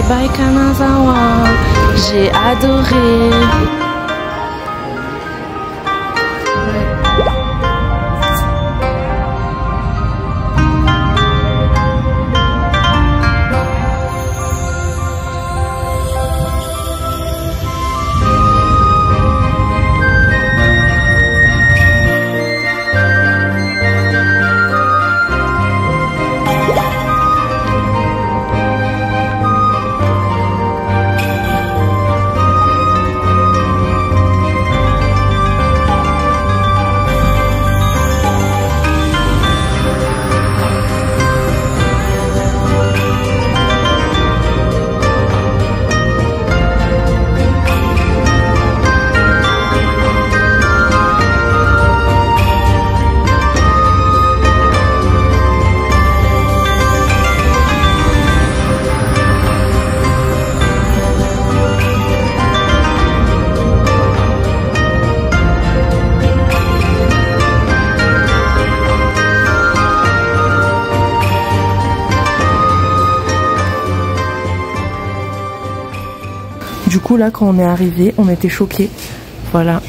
by Kanazawa. J'ai adoré. Du coup là quand on est arrivé on était choqués. Voilà.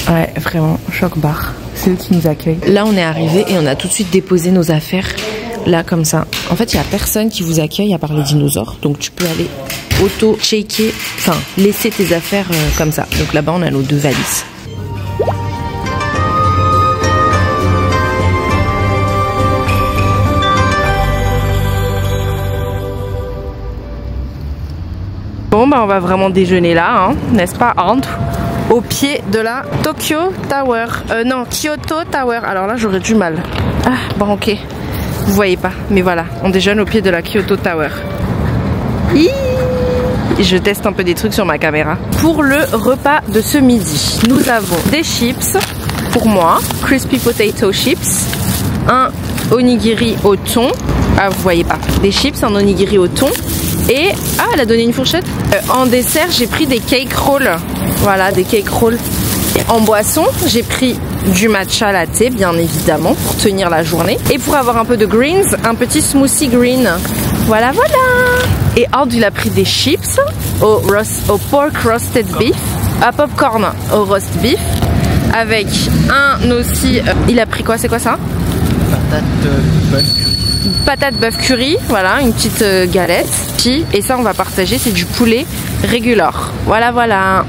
Ouais vraiment choc bar. C'est eux qui nous accueillent. Là on est arrivé et on a tout de suite déposé nos affaires. Là comme ça. En fait il n'y a personne qui vous accueille à part les dinosaures. Donc tu peux aller auto-checker. Enfin laisser tes affaires comme ça. Donc là-bas on a nos 2 valises. Bon bah on va vraiment déjeuner là, hein, n'est-ce pas Ant? Au pied de la Tokyo Tower, non Kyoto Tower, alors là j'aurais du mal. Ah bon ok, vous voyez pas, mais voilà, on déjeune au pied de la Kyoto Tower. Je teste un peu des trucs sur ma caméra. Pour le repas de ce midi, nous avons des chips, pour moi, crispy potato chips, un onigiri au thon, ah vous voyez pas, des chips, un onigiri au thon. Et, ah elle a donné une fourchette. En dessert j'ai pris des cake rolls. Voilà des cake rolls. Et en boisson j'ai pris du matcha latte bien évidemment pour tenir la journée. Et pour avoir un peu de greens, un petit smoothie green. Voilà voilà. Et Ard il a pris des chips au pork roasted beef, à popcorn au roast beef. Avec un aussi, il a pris quoi, c'est quoi ça? Patate bœuf curry. Patate bœuf curry, voilà, une petite galette. Et ça on va partager, c'est du poulet régular. Voilà voilà.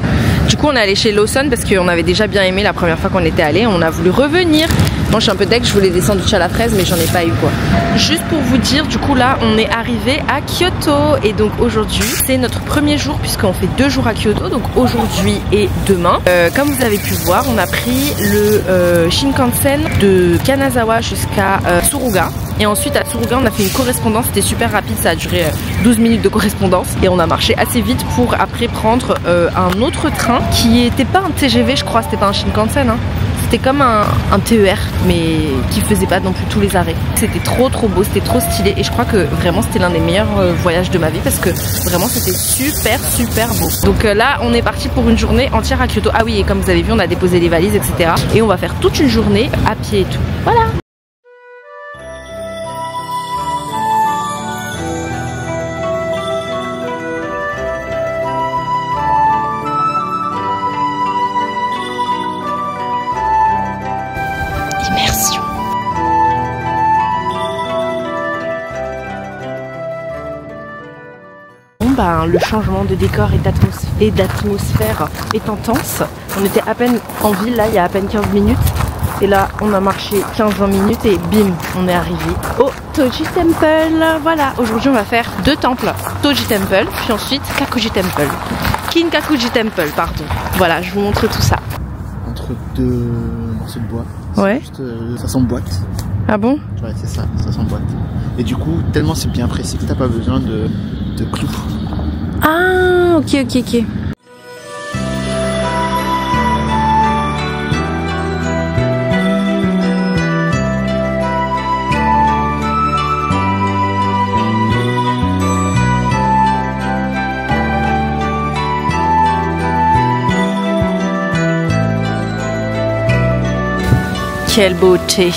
Du coup on est allé chez Lawson parce qu'on avait déjà bien aimé la première fois qu'on était allé. On a voulu revenir. Moi je suis un peu deck, je voulais des sandwichs à la fraise mais j'en ai pas eu quoi. Juste pour vous dire, du coup là on est arrivé à Kyoto. Et donc aujourd'hui c'est notre premier jour puisqu'on fait 2 jours à Kyoto. Donc aujourd'hui et demain. Comme vous avez pu voir, on a pris le Shinkansen de Kanazawa jusqu'à Tsuruga. Et ensuite à Tsuruga on a fait une correspondance, c'était super rapide, ça a duré 12 minutes de correspondance. Et on a marché assez vite pour après prendre un autre train qui était pas un TGV je crois, c'était pas un Shinkansen hein. C'était comme un TER mais qui faisait pas non plus tous les arrêts. C'était trop beau, c'était trop stylé et je crois que vraiment c'était l'un des meilleurs voyages de ma vie parce que vraiment c'était super beau. Donc là on est parti pour une journée entière à Kyoto. Ah oui et comme vous avez vu on a déposé les valises etc. Et on va faire toute une journée à pied et tout. Voilà. Immersion. Bon bah le changement de décor et d'atmosphère est intense. On était à peine en ville là il y a à peine 15 minutes. Et là on a marché 15-20 minutes et bim on est arrivé au Toji Temple. Voilà, aujourd'hui on va faire 2 temples. Toji Temple puis ensuite Kakuji Temple. Kinkakuji Temple pardon. Voilà je vous montre tout ça. Entre 2 morceaux de bois. Ouais. Juste, ça s'emboîte. Ah bon? Ouais, c'est ça s'emboîte. Et du coup, tellement c'est bien précis que t'as pas besoin de clous. Ah, ok. Quelle beauté!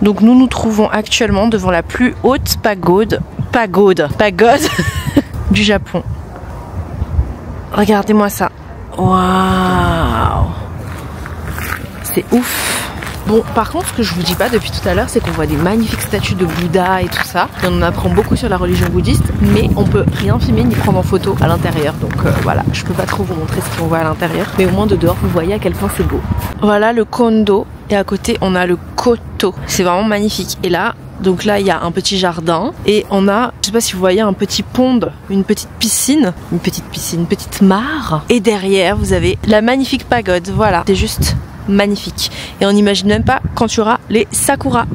Donc nous nous trouvons actuellement devant la plus haute pagode du Japon. Regardez-moi ça. Waouh! C'est ouf! Bon, par contre, ce que je vous dis pas depuis tout à l'heure, c'est qu'on voit des magnifiques statues de Bouddha et tout ça. Et on en apprend beaucoup sur la religion bouddhiste, mais on peut rien filmer ni prendre en photo à l'intérieur. Donc voilà, je peux pas trop vous montrer ce qu'on voit à l'intérieur. Mais au moins de dehors, vous voyez à quel point c'est beau. Voilà le Kondo. Et à côté, on a le Koto. C'est vraiment magnifique. Et là, donc là, il y a un petit jardin. Et on a, je sais pas si vous voyez, un petit pond, une petite piscine. Une petite mare. Et derrière, vous avez la magnifique pagode. Voilà, c'est juste magnifique. Et on n'imagine même pas quand il y aura les sakuras.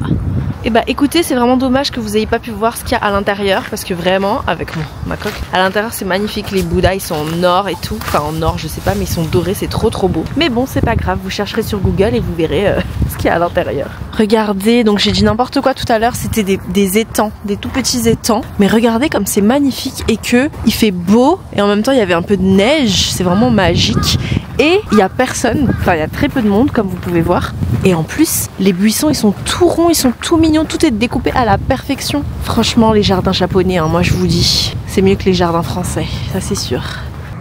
Et bah écoutez, c'est vraiment dommage que vous ayez pas pu voir ce qu'il y a à l'intérieur, parce que vraiment, avec ma coque, à l'intérieur c'est magnifique. Les Bouddhas ils sont en or et tout, enfin en or je sais pas, mais ils sont dorés, c'est trop beau. Mais bon, c'est pas grave, vous chercherez sur Google et vous verrez ce qu'il y a à l'intérieur. Regardez, donc j'ai dit n'importe quoi tout à l'heure, c'était des étangs, des tout petits étangs. Mais regardez comme c'est magnifique et que il fait beau et en même temps il y avait un peu de neige, c'est vraiment magique. Et il y a personne, enfin il y a très peu de monde comme vous pouvez voir. Et en plus, les buissons ils sont tout ronds, ils sont tout mignons, tout est découpé à la perfection. Franchement, les jardins japonais, hein, moi je vous dis, c'est mieux que les jardins français, ça c'est sûr.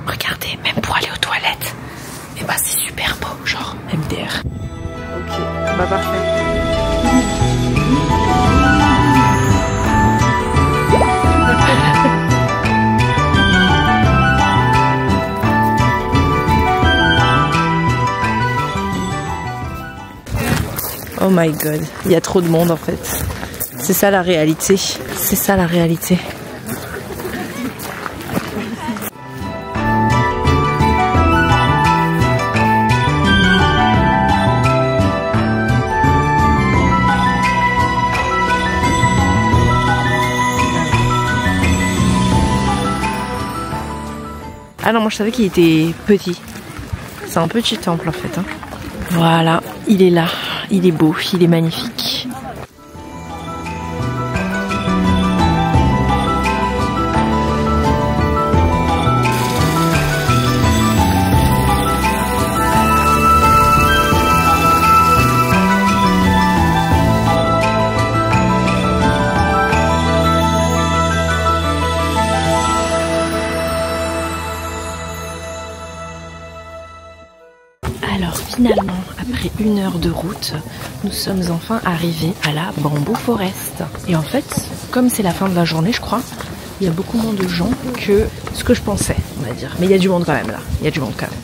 Regardez, même pour aller aux toilettes, et bah c'est super beau, genre MDR. Ok, bah parfait. Oh my god, il y a trop de monde en fait. C'est ça la réalité. C'est ça la réalité. Ah non, moi je savais qu'il était petit. C'est un petit temple en fait. Hein. Voilà, il est là. Il est beau, il est magnifique. Alors finalement, après 1 heure de route, nous sommes enfin arrivés à la Bamboo Forest. Et en fait, comme c'est la fin de la journée, je crois, il y a beaucoup moins de gens que ce que je pensais, on va dire. Mais il y a du monde quand même là, il y a du monde quand même.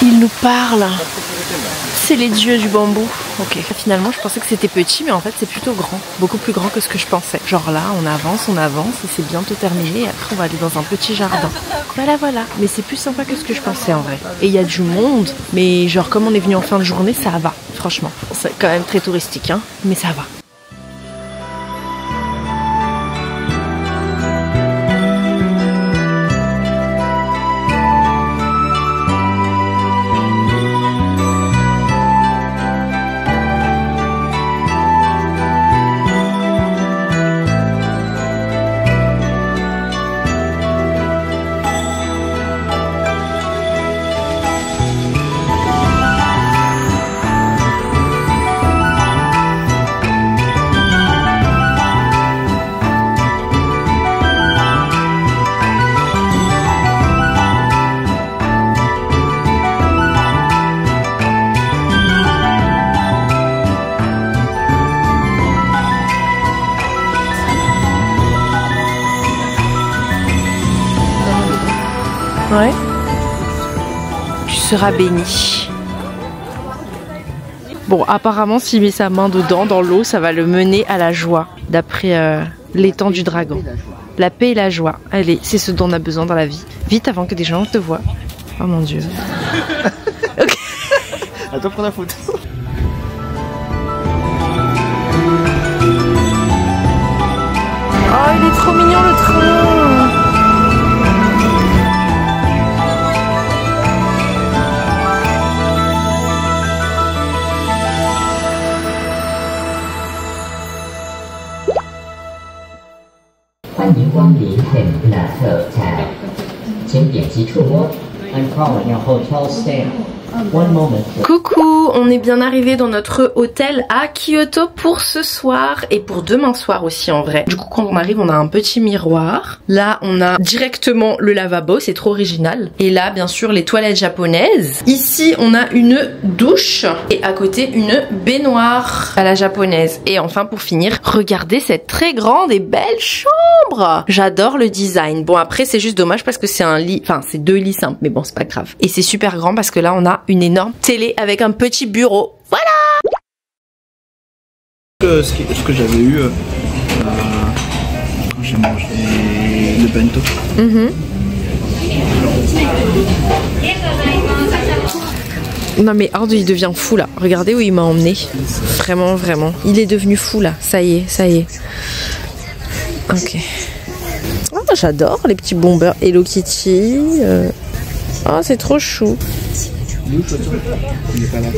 Il nous parle. C'est les dieux du bambou. Ok. Finalement, je pensais que c'était petit, mais en fait, c'est plutôt grand. Beaucoup plus grand que ce que je pensais. Genre là, on avance, et c'est bientôt terminé. Et après, on va aller dans un petit jardin. Voilà. Mais c'est plus sympa que ce que je pensais en vrai. Et il y a du monde, mais genre, comme on est venu en fin de journée, ça va. Franchement. C'est quand même très touristique, hein, mais ça va. Ouais. Tu seras béni. Bon, apparemment, s'il met sa main dedans, dans l'eau, ça va le mener à la joie, d'après l'étang du dragon. La paix et la joie. Allez, c'est ce dont on a besoin dans la vie. Vite avant que des gens te voient. Oh mon Dieu. Ok. Attends, prends la photo. Oh, il est trop mignon le train. 欢迎光临 Hempla Hotel， 请点击触摸。I'm calling your hotel staff. One moment. Coucou, on est bien arrivé dans notre hôtel à Kyoto pour ce soir et pour demain soir aussi en vrai. Du coup quand on arrive on a un petit miroir. Là on a directement le lavabo, c'est trop original. Et là bien sûr les toilettes japonaises. Ici on a une douche et à côté une baignoire à la japonaise. Et enfin pour finir, regardez cette très grande et belle chambre. J'adore le design. Bon après c'est juste dommage parce que c'est un lit, enfin c'est 2 lits simples mais bon c'est pas grave. Et c'est super grand parce que là on a une énorme télé avec un petit bureau. Voilà. Ce que j'avais eu quand j'ai mangé le bento. Non mais Ardo il devient fou là. Regardez où il m'a emmené. Vraiment, vraiment. Il est devenu fou là. Ça y est, ça y est. Ok. Oh, j'adore les petits bombers Hello Kitty. Oh, c'est trop chou. Il est pas là.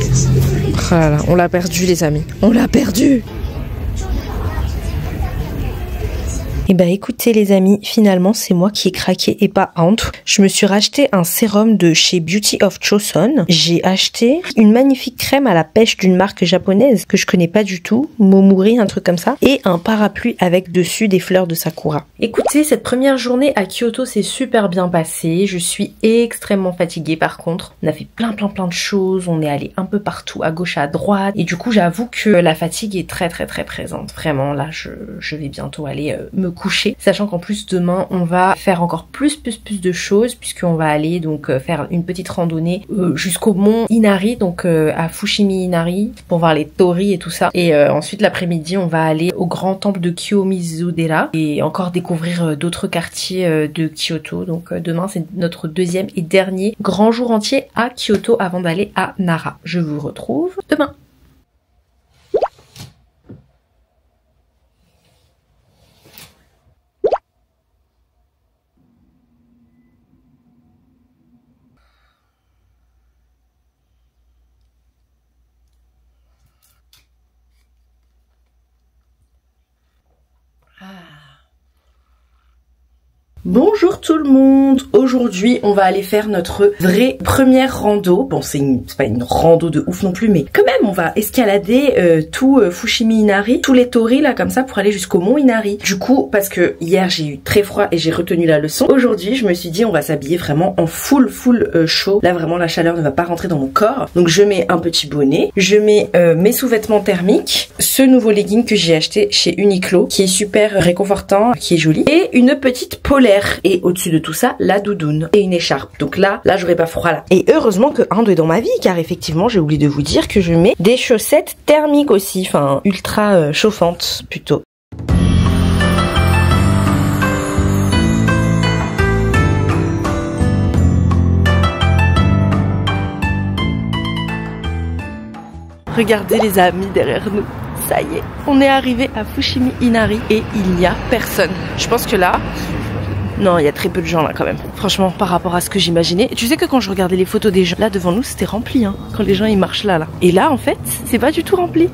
Ah là, on l'a perdu les amis. On l'a perdu. Et bah écoutez les amis, finalement c'est moi qui ai craqué et pas Ant. Je me suis racheté un sérum de chez Beauty of Chosun. J'ai acheté une magnifique crème à la pêche d'une marque japonaise que je connais pas du tout, Momuri, un truc comme ça, et un parapluie avec dessus des fleurs de sakura. Écoutez, cette première journée à Kyoto s'est super bien passée. Je suis extrêmement fatiguée par contre. On a fait plein de choses, on est allé un peu partout, à gauche, à droite, et du coup j'avoue que la fatigue est très présente. Vraiment là je vais bientôt aller me coucher, sachant qu'en plus demain on va faire encore plus de choses puisqu'on va aller donc faire une petite randonnée jusqu'au mont Inari, donc à Fushimi Inari pour voir les torii et tout ça, et ensuite l'après-midi on va aller au grand temple de Kiyomizu-dera et encore découvrir d'autres quartiers de Kyoto. Donc demain c'est notre deuxième et dernier grand jour entier à Kyoto avant d'aller à Nara. Je vous retrouve demain. Bonjour tout le monde. Aujourd'hui on va aller faire notre vraie première rando. Bon c'est pas une rando de ouf non plus, mais quand même on va escalader tout Fushimi Inari, tous les torii là comme ça pour aller jusqu'au mont Inari. Du coup parce que hier j'ai eu très froid et j'ai retenu la leçon, aujourd'hui je me suis dit on va s'habiller vraiment en full chaud. Là vraiment la chaleur ne va pas rentrer dans mon corps. Donc je mets un petit bonnet, je mets mes sous-vêtements thermiques, ce nouveau legging que j'ai acheté chez Uniqlo qui est super réconfortant, qui est joli, et une petite polaire. Et au-dessus de tout ça, la doudoune et une écharpe. Donc là j'aurais pas froid là. Et heureusement que Ando est dans ma vie, car effectivement j'ai oublié de vous dire que je mets des chaussettes thermiques aussi, enfin ultra chauffantes plutôt. Regardez les amis derrière nous. Ça y est, on est arrivé à Fushimi Inari et il n'y a personne. Je pense que là... Non, il y a très peu de gens là quand même. Franchement, par rapport à ce que j'imaginais. Tu sais que quand je regardais les photos des gens, là devant nous c'était rempli hein. Quand les gens ils marchent là. Et là en fait, c'est pas du tout rempli.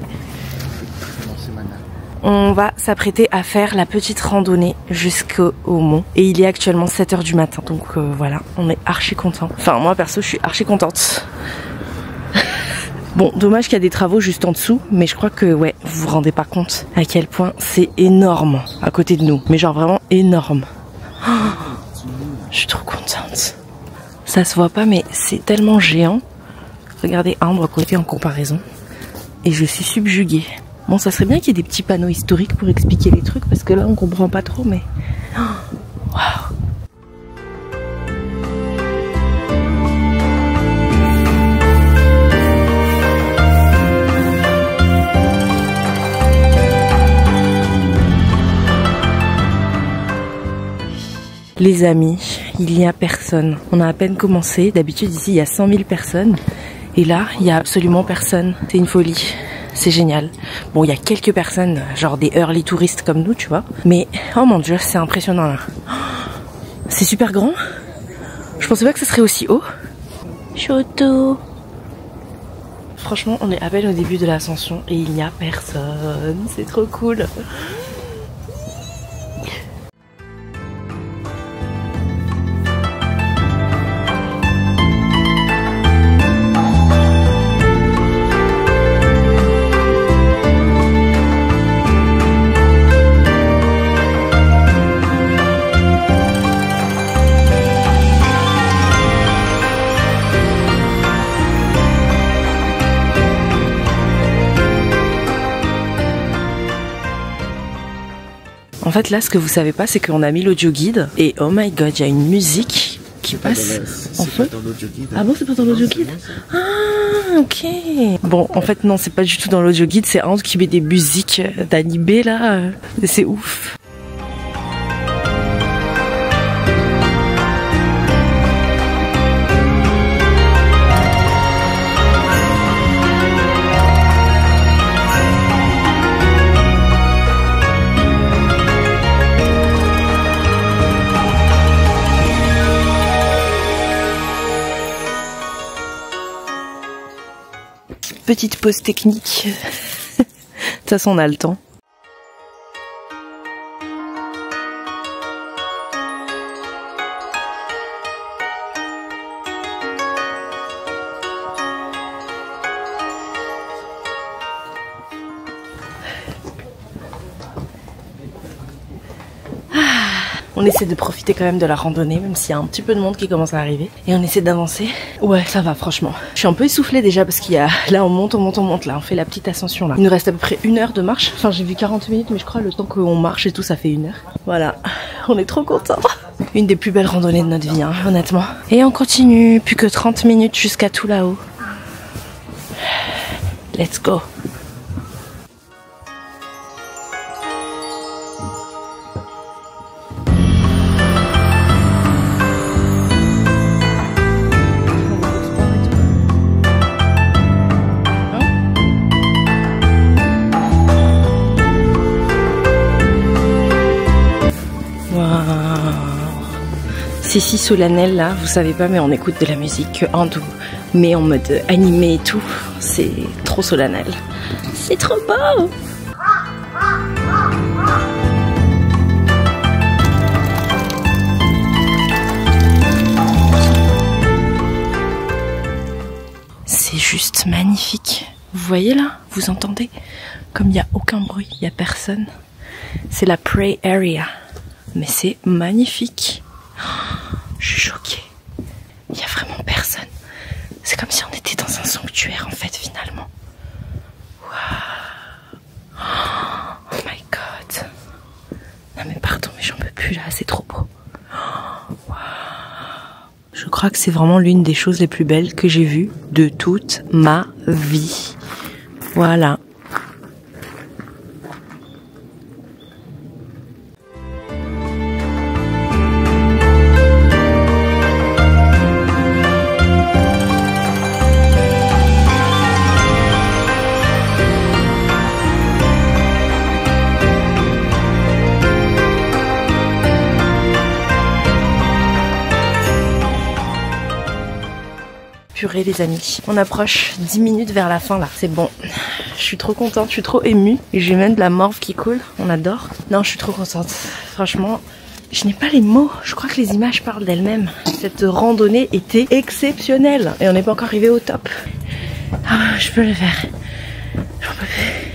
On va s'apprêter à faire la petite randonnée jusqu'au mont. Et il est actuellement 7 h du matin. Donc voilà, on est archi content. Enfin moi perso je suis archi contente. Bon, dommage qu'il y a des travaux juste en dessous, mais je crois que ouais, vous vous rendez pas compte à quel point c'est énorme à côté de nous. Mais genre vraiment énorme. Oh, je suis trop contente. Ça se voit pas mais c'est tellement géant. Regardez Ambre à côté en comparaison. Et je suis subjuguée. Bon ça serait bien qu'il y ait des petits panneaux historiques pour expliquer les trucs parce que là on comprend pas trop mais... Oh, waouh. Les amis, il n'y a personne. On a à peine commencé. D'habitude ici il y a 100 000 personnes. Et là il y a absolument personne. C'est une folie. C'est génial. Bon il y a quelques personnes, genre des early touristes comme nous tu vois. Mais oh mon dieu c'est impressionnant là. C'est super grand. Je pensais pas que ce serait aussi haut. Choto. Franchement on est à peine au début de l'ascension et il n'y a personne. C'est trop cool. En fait là ce que vous savez pas c'est qu'on a mis l'audio guide et oh my god il y a une musique qui passe en fond. Ah bon c'est pas dans l'audio guide? Ah ok. Bon en fait non c'est pas du tout dans l'audio guide, c'est Ant qui met des musiques d'animé là, c'est ouf. Petite pause technique. De toute façon, on a le temps. On essaie de profiter quand même de la randonnée, même s'il y a un petit peu de monde qui commence à arriver. Et on essaie d'avancer. Ouais, ça va, franchement. Je suis un peu essoufflée déjà parce qu'il y a... Là, on monte, là. On fait la petite ascension, là. Il nous reste à peu près 1 heure de marche. Enfin, j'ai vu 40 minutes, mais je crois le temps qu'on marche et tout, ça fait 1 heure. Voilà. On est trop contents. Une des plus belles randonnées de notre vie, hein, honnêtement. Et on continue. Plus que 30 minutes jusqu'à tout là-haut. Let's go. C'est si solennel là, vous savez pas, mais on écoute de la musique hindoue, mais en mode animé et tout. C'est trop solennel. C'est trop beau! C'est juste magnifique. Vous voyez là? Vous entendez? Comme il n'y a aucun bruit, il n'y a personne. C'est la Pray Area. Mais c'est magnifique. Je suis choquée. Il n'y a vraiment personne. C'est comme si on était dans un sanctuaire en fait finalement. Wow. Oh my god. Non mais pardon mais j'en peux plus là, c'est trop beau. Wow. Je crois que c'est vraiment l'une des choses les plus belles que j'ai vues de toute ma vie. Voilà. Purée les amis, on approche 10 minutes vers la fin là, c'est bon. Je suis trop contente, je suis trop émue. Et j'ai même de la morve qui coule, on adore. Non, je suis trop contente, franchement, je n'ai pas les mots. Je crois que les images parlent d'elles-mêmes. Cette randonnée était exceptionnelle et on n'est pas encore arrivé au top. Ah, je peux le faire, j'en peux plus.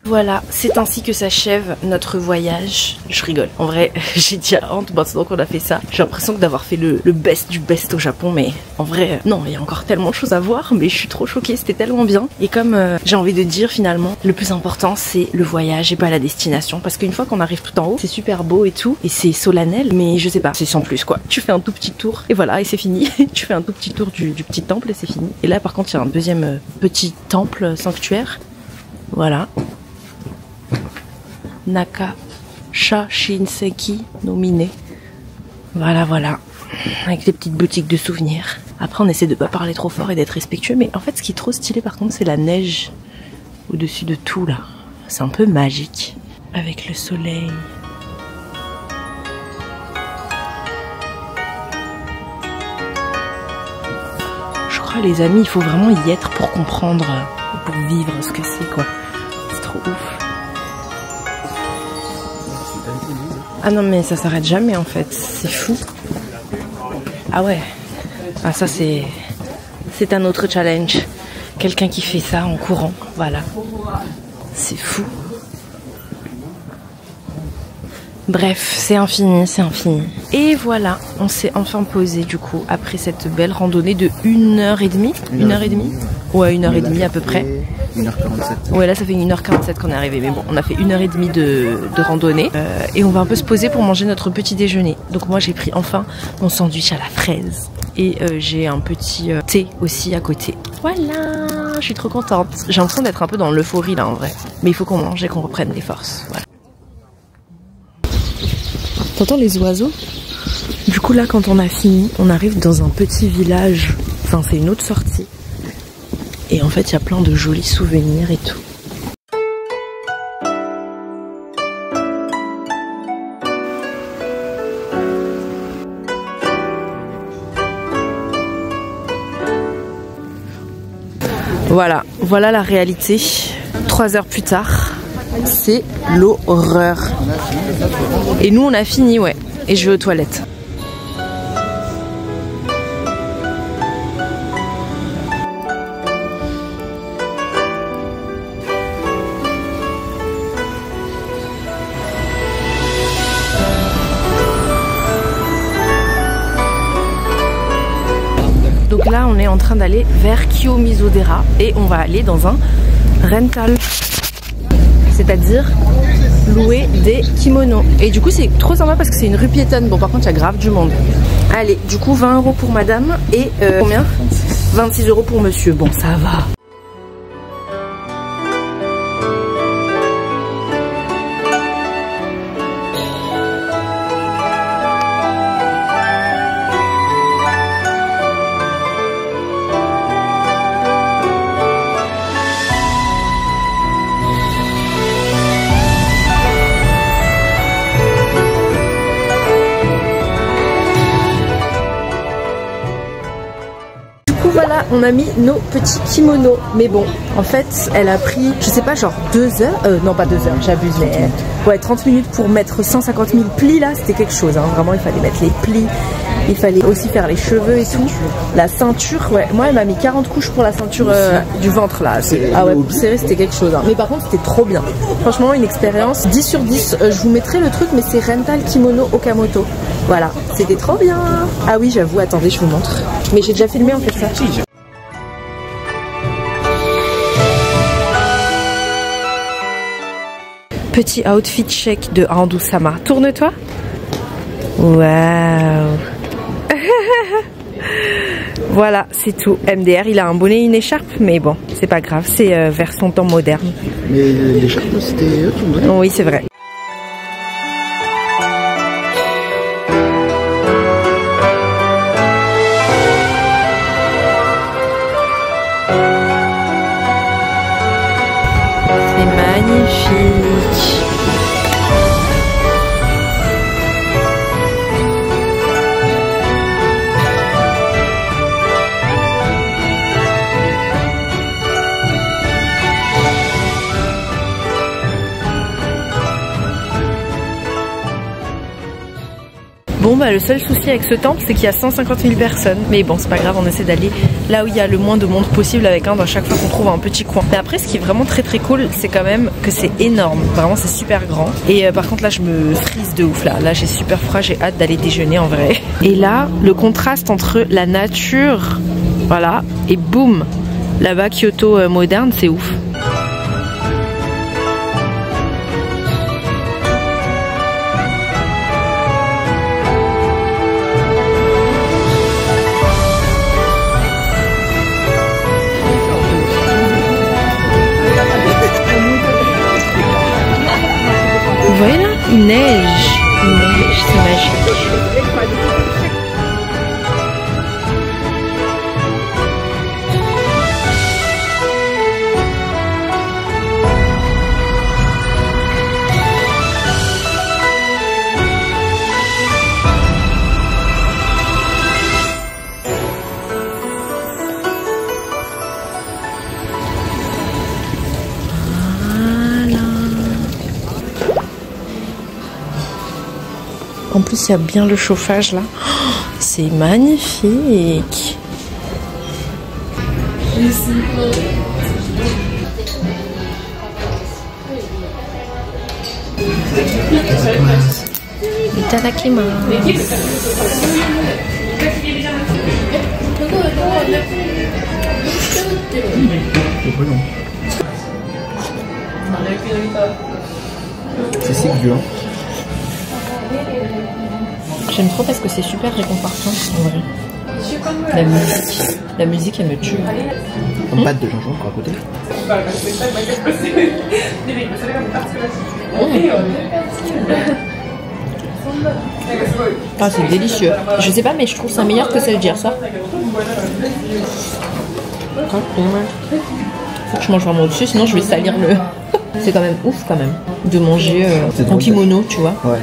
Voilà, c'est ainsi que s'achève notre voyage. Je rigole. En vrai, j'ai dit à Ant, maintenant qu'on a fait ça, j'ai l'impression d'avoir fait le best du best au Japon. Mais en vrai, non, il y a encore tellement de choses à voir. Mais je suis trop choquée, c'était tellement bien. Et comme j'ai envie de dire finalement, le plus important c'est le voyage et pas la destination. Parce qu'une fois qu'on arrive tout en haut, c'est super beau et tout. Et c'est solennel, mais je sais pas, c'est sans plus quoi. Tu fais un tout petit tour et voilà, et c'est fini. Tu fais un tout petit tour du petit temple et c'est fini. Et là par contre, il y a un deuxième petit temple sanctuaire. Voilà. Nakasha Shinseki nominé. Voilà, voilà. Avec des petites boutiques de souvenirs. Après, on essaie de pas parler trop fort et d'être respectueux. Mais en fait, ce qui est trop stylé, par contre, c'est la neige au-dessus de tout, là. C'est un peu magique. Avec le soleil. Je crois, les amis, il faut vraiment y être pour comprendre, pour vivre ce que c'est, quoi. C'est trop ouf. Ah non mais ça s'arrête jamais en fait, c'est fou. Ah ouais. Ah ça c'est un autre challenge. Quelqu'un qui fait ça en courant. Voilà. C'est fou. Bref, c'est infini, c'est infini. Et voilà, on s'est enfin posé du coup après cette belle randonnée de 1h30. 1h30 Ouais, 1h30 à peu près. 1h47. Ouais, là ça fait 1h47 qu'on est arrivé. Mais bon, on a fait 1h30 de randonnée. Et on va un peu se poser pour manger notre petit déjeuner. Donc moi j'ai pris enfin mon sandwich à la fraise. Et j'ai un petit thé aussi à côté. Voilà, je suis trop contente. J'ai l'impression d'être un peu dans l'euphorie là en vrai. Mais il faut qu'on mange et qu'on reprenne les forces. Voilà. T'entends les oiseaux? Du coup là quand on a fini, on arrive dans un petit village. Enfin c'est une autre sortie. Et en fait il y a plein de jolis souvenirs et tout. Voilà la réalité. 3 heures plus tard, c'est l'horreur. Et nous on a fini, ouais. Et je vais aux toilettes. Donc là on est en train d'aller vers Kiyomizu-dera et on va aller dans un rental, c'est-à-dire louer des kimonos. Et du coup c'est trop sympa parce que c'est une rue piétonne. Bon par contre il y a grave du monde. Allez, du coup 20 € pour madame et combien? 26 € pour monsieur. Bon ça va. Voilà, on a mis nos petits kimonos. Mais bon, en fait, elle a pris, je sais pas, genre 2 heures. Non, pas 2 heures, j'abuse, mais ouais, 30 minutes pour mettre 150 000 plis là, c'était quelque chose. Hein. Vraiment, il fallait mettre les plis. Il fallait aussi faire les cheveux et tout. La ceinture, ouais. Moi, elle m'a mis 40 couches pour la ceinture du ventre là. Ah ouais, serré, c'était quelque chose. Hein. Mais par contre, c'était trop bien. Franchement, une expérience 10 sur 10. Je vous mettrai le truc, mais c'est Rental Kimono Okamoto. Voilà, c'était trop bien. Ah oui, j'avoue, attendez, je vous montre. Mais j'ai déjà filmé en fait ça. Petit outfit check de Handu-sama. Tourne-toi. Waouh. Voilà, c'est tout. MDR, il a un bonnet et une écharpe, mais bon, c'est pas grave, c'est vers son temps moderne. Mais l'écharpe, c'était ton bonnet? Oui, c'est vrai. C'est magnifique. Bon bah le seul souci avec ce temple c'est qu'il y a 150 000 personnes. Mais bon c'est pas grave, on essaie d'aller là où il y a le moins de monde possible avec un dans chaque fois qu'on trouve un petit coin. Mais après ce qui est vraiment très cool c'est quand même que c'est énorme. Vraiment c'est super grand. Et par contre là je me frise de ouf là. Là j'ai super froid, j'ai hâte d'aller déjeuner en vrai. Et là le contraste entre la nature, voilà, et boum, là-bas Kyoto moderne, c'est ouf. Vous voyez là, il neige, c'est magique. En plus, il y a bien le chauffage là. Oh, c'est magnifique. Itadakimasu. C'est séculier. J'aime trop parce que c'est super réconfortant en vrai. La musique elle me tue. Une pâte de gingembre à côté. Ah, c'est délicieux. Je sais pas, mais je trouve ça meilleur que celle d'hier soir. Faut que je mange vraiment au-dessus, sinon je vais salir le. C'est quand même ouf quand même de manger en kimono, tu vois. Ouais.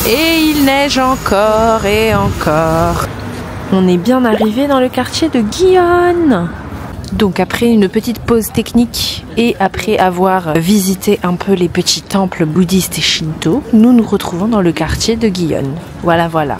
Et il neige encore et encore. On est bien arrivé dans le quartier de Gion. Donc après une petite pause technique et après avoir visité un peu les petits temples bouddhistes et shinto, nous nous retrouvons dans le quartier de Gion. Voilà, voilà.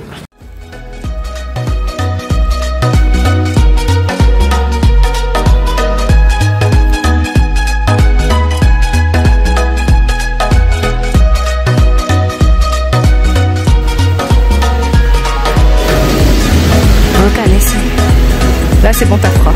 Là c'est bon, t'as froid.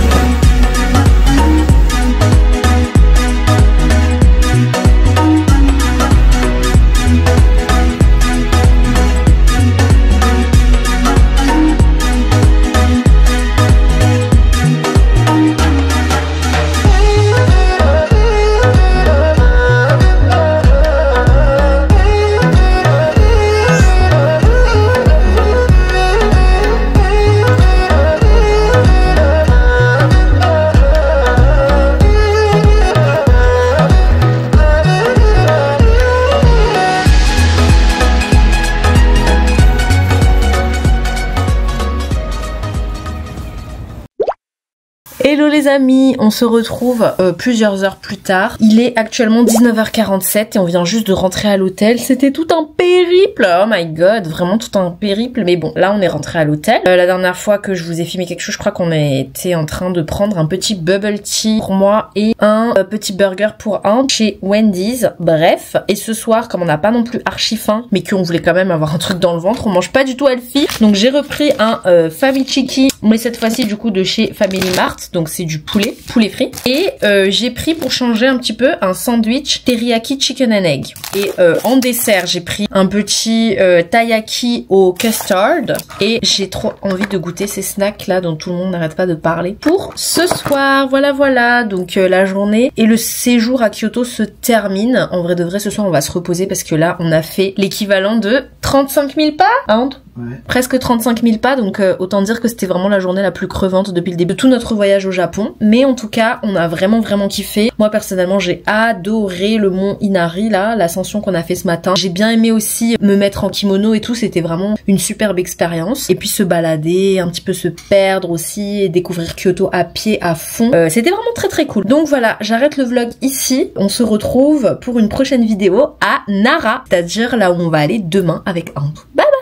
Hello les amis, on se retrouve plusieurs heures plus tard. Il est actuellement 19h47 et on vient juste de rentrer à l'hôtel. C'était tout un périple, oh my god, vraiment tout un périple. Mais bon, là on est rentré à l'hôtel. La dernière fois que je vous ai filmé quelque chose, je crois qu'on était en train de prendre un petit bubble tea pour moi et un petit burger pour un chez Wendy's. Bref, et ce soir, comme on n'a pas non plus archi faim, mais qu'on voulait quand même avoir un truc dans le ventre, on mange pas du tout healthy. Donc j'ai repris un Family Chiki, mais cette fois-ci du coup de chez Family Mart. Donc c'est du poulet frit. Et j'ai pris pour changer un petit peu un sandwich teriyaki chicken and egg. Et en dessert j'ai pris un petit taiyaki au custard. Et j'ai trop envie de goûter ces snacks là dont tout le monde n'arrête pas de parler pour ce soir. Voilà. Donc la journée et le séjour à Kyoto se termine. En vrai de vrai, ce soir on va se reposer parce que là on a fait l'équivalent de 35 000 pas, hein, Ouais. presque 35 000 pas, donc autant dire que c'était vraiment la journée la plus crevante depuis le début de tout notre voyage au Japon. Mais en tout cas, on a vraiment kiffé. Moi personnellement, j'ai adoré le mont Inari là, l'ascension qu'on a fait ce matin. J'ai bien aimé aussi me mettre en kimono et tout, c'était vraiment une superbe expérience. Et puis se balader, un petit peu se perdre aussi et découvrir Kyoto à pied à fond. C'était vraiment très cool. Donc voilà, j'arrête le vlog ici. On se retrouve pour une prochaine vidéo à Nara, c'est-à-dire là où on va aller demain avec Andrew. Bye bye.